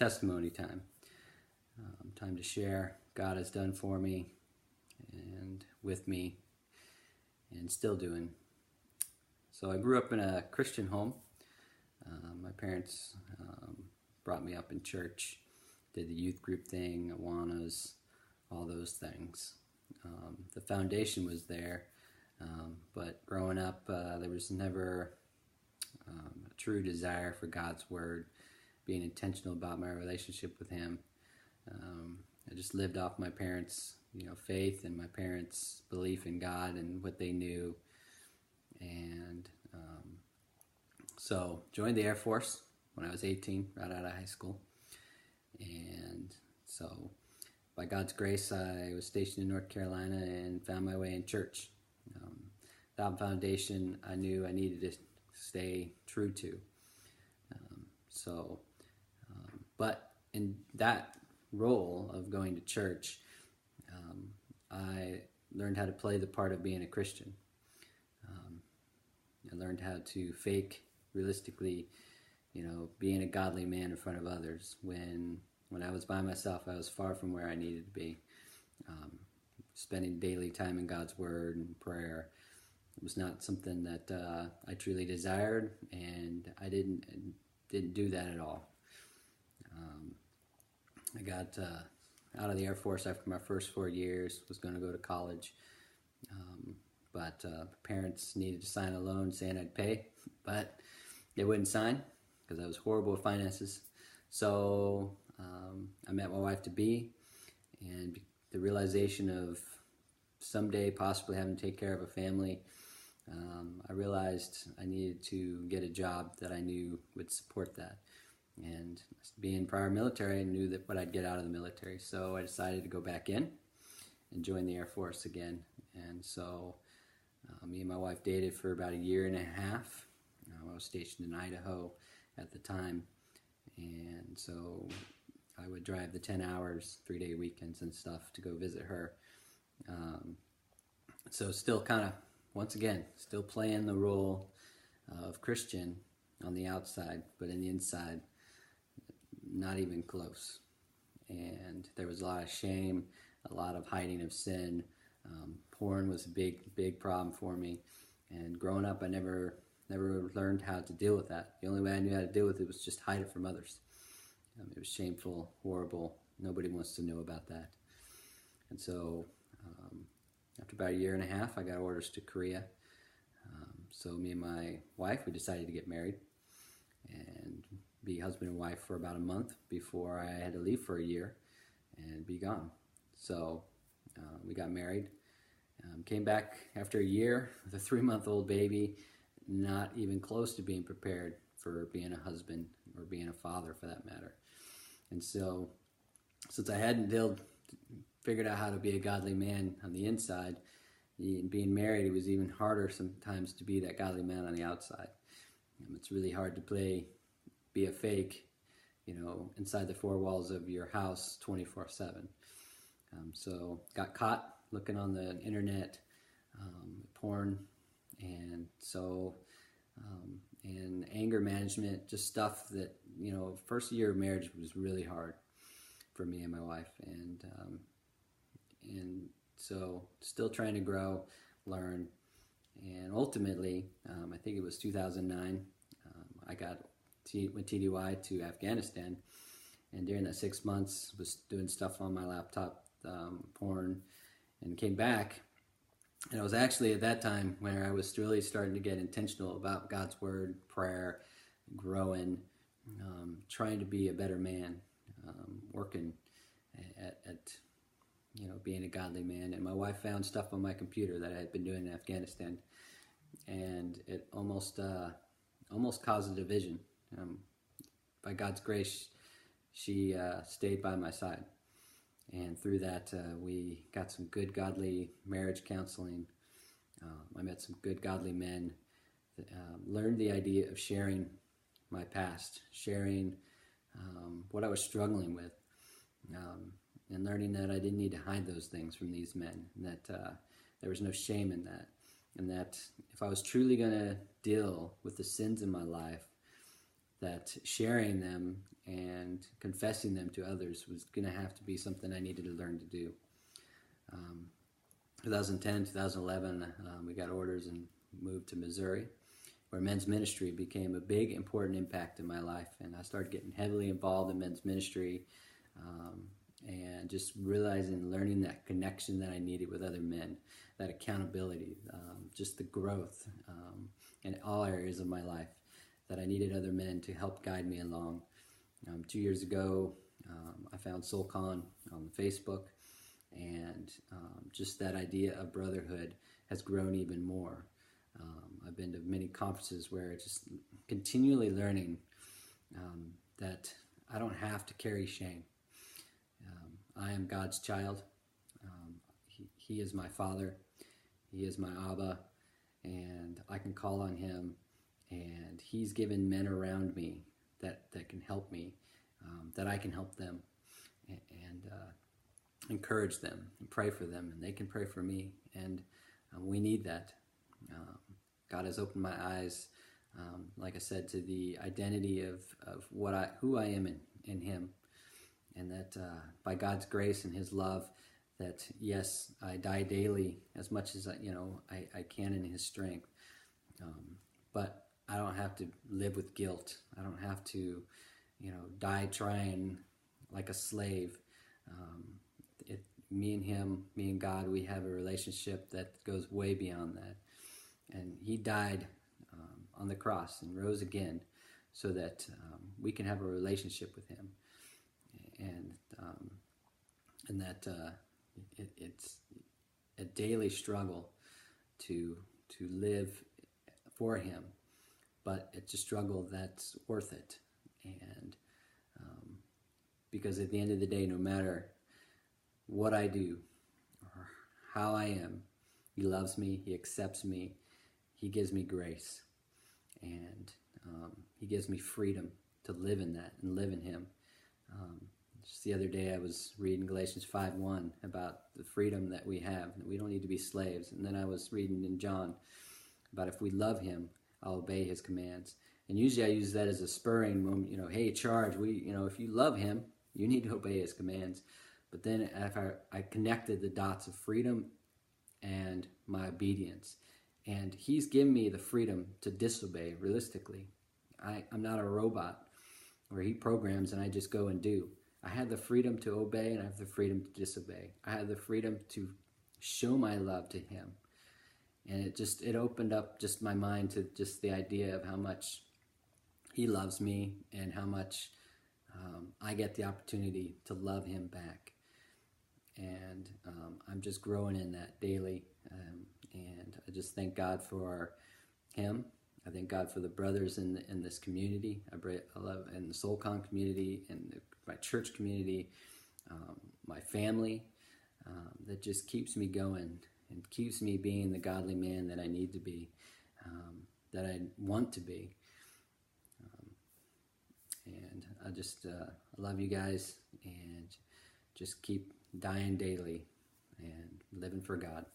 testimony time. Time to share God has done for me and with me and still doing. So I grew up in a Christian home. My parents brought me up in church, did the youth group thing, Awanas, all those things. The foundation was there, but growing up there was never a true desire for God's Word, being intentional about my relationship with Him. I just lived off my parents' faith and my parents' belief in God and what they knew. And so joined the Air Force when I was 18, right out of high school. And so by God's grace, I was stationed in North Carolina and found my way in church. That foundation I knew I needed to stay true to. But in that role of going to church, I learned how to play the part of being a Christian. I learned how to fake, realistically, being a godly man in front of others. When I was by myself, I was far from where I needed to be. Spending daily time in God's Word and prayer was not something that I truly desired, and I didn't do that at all. I got out of the Air Force after my first 4 years, was going to go to college, but parents needed to sign a loan saying I'd pay, but they wouldn't sign because I was horrible with finances. So I met my wife-to-be, and the realization of someday possibly having to take care of a family, I realized I needed to get a job that I knew would support that. And being prior military, I knew that what I'd get out of the military. So I decided to go back in and join the Air Force again. And so me and my wife dated for about 1.5 years. I was stationed in Idaho at the time. And so I would drive the 10 hours, 3-day weekends and stuff to go visit her. So still kind of, once again, still playing the role of Christian on the outside, but in the inside, not even close. And there was a lot of shame, a lot of hiding of sin. Porn was a big problem for me. And growing up, I never learned how to deal with that. The only way I knew how to deal with it was just hide it from others. It was shameful, horrible. Nobody wants to know about that. And so after about 1.5 years, I got orders to Korea. So me and my wife, we decided to get married and be husband and wife for about a month before I had to leave for 1 year and be gone. So we got married, came back after 1 year with a 3-month-old baby, not even close to being prepared for being a husband or being a father for that matter. And so since I hadn't figured out how to be a godly man on the inside, being married, it was even harder sometimes to be that godly man on the outside. It's really hard to be a fake, inside the 4 walls of your house 24/7. So got caught looking on the internet, porn, and so and anger management, just stuff that first year of marriage was really hard for me and my wife, and so still trying to grow, learn, and ultimately, I think it was 2009, I went TDY to Afghanistan, and during that 6 months was doing stuff on my laptop, porn, and came back. And it was actually at that time where I was really starting to get intentional about God's Word, prayer, growing, trying to be a better man, working at being a godly man. And my wife found stuff on my computer that I had been doing in Afghanistan, and it almost caused a division. By God's grace, she stayed by my side. And through that, we got some good godly marriage counseling. I met some good godly men, learned the idea of sharing my past, sharing what I was struggling with, and learning that I didn't need to hide those things from these men, and that there was no shame in that, and that if I was truly going to deal with the sins in my life, that sharing them and confessing them to others was going to have to be something I needed to learn to do. 2010, 2011, we got orders and moved to Missouri, where men's ministry became a big, important impact in my life. And I started getting heavily involved in men's ministry, and just realizing, learning that connection that I needed with other men, that accountability, just the growth in all areas of my life, that I needed other men to help guide me along. 2 years ago, I found SoulCon on Facebook, and just that idea of brotherhood has grown even more. I've been to many conferences where just continually learning that I don't have to carry shame. I am God's child. He is my Father. He is my Abba, and I can call on Him, and He's given men around me that can help me, that I can help them, and encourage them and pray for them, and they can pray for me, and we need that. God has opened my eyes, like I said, to the identity of who I am in Him, and that by God's grace and His love, that yes, I die daily as much as I can in His strength, but I don't have to live with guilt. I don't have to die trying like a slave. Me and Him, me and God, we have a relationship that goes way beyond that. And He died on the cross and rose again so that we can have a relationship with Him. And that it's a daily struggle to live for Him, but it's a struggle that's worth it. And because at the end of the day, no matter what I do or how I am, He loves me, He accepts me, He gives me grace, and He gives me freedom to live in that and live in Him. Just the other day I was reading Galatians 5:1 about the freedom that we have, that we don't need to be slaves. And then I was reading in John about if we love Him, I'll obey His commands. And usually I use that as a spurring moment, hey, charge, if you love Him, you need to obey His commands. But then after I connected the dots of freedom and my obedience, and He's given me the freedom to disobey realistically. I'm not a robot where He programs and I just go and do. I have the freedom to obey, and I have the freedom to disobey. I have the freedom to show my love to Him. And it opened up just my mind to just the idea of how much He loves me and how much I get the opportunity to love Him back. And I'm just growing in that daily. And I just thank God for Him. I thank God for the brothers in this community. I love in the SoulCon community and my church community, my family, that just keeps me going and keeps me being the godly man that I need to be, that I want to be. And I just love you guys, and just keep dying daily and living for God.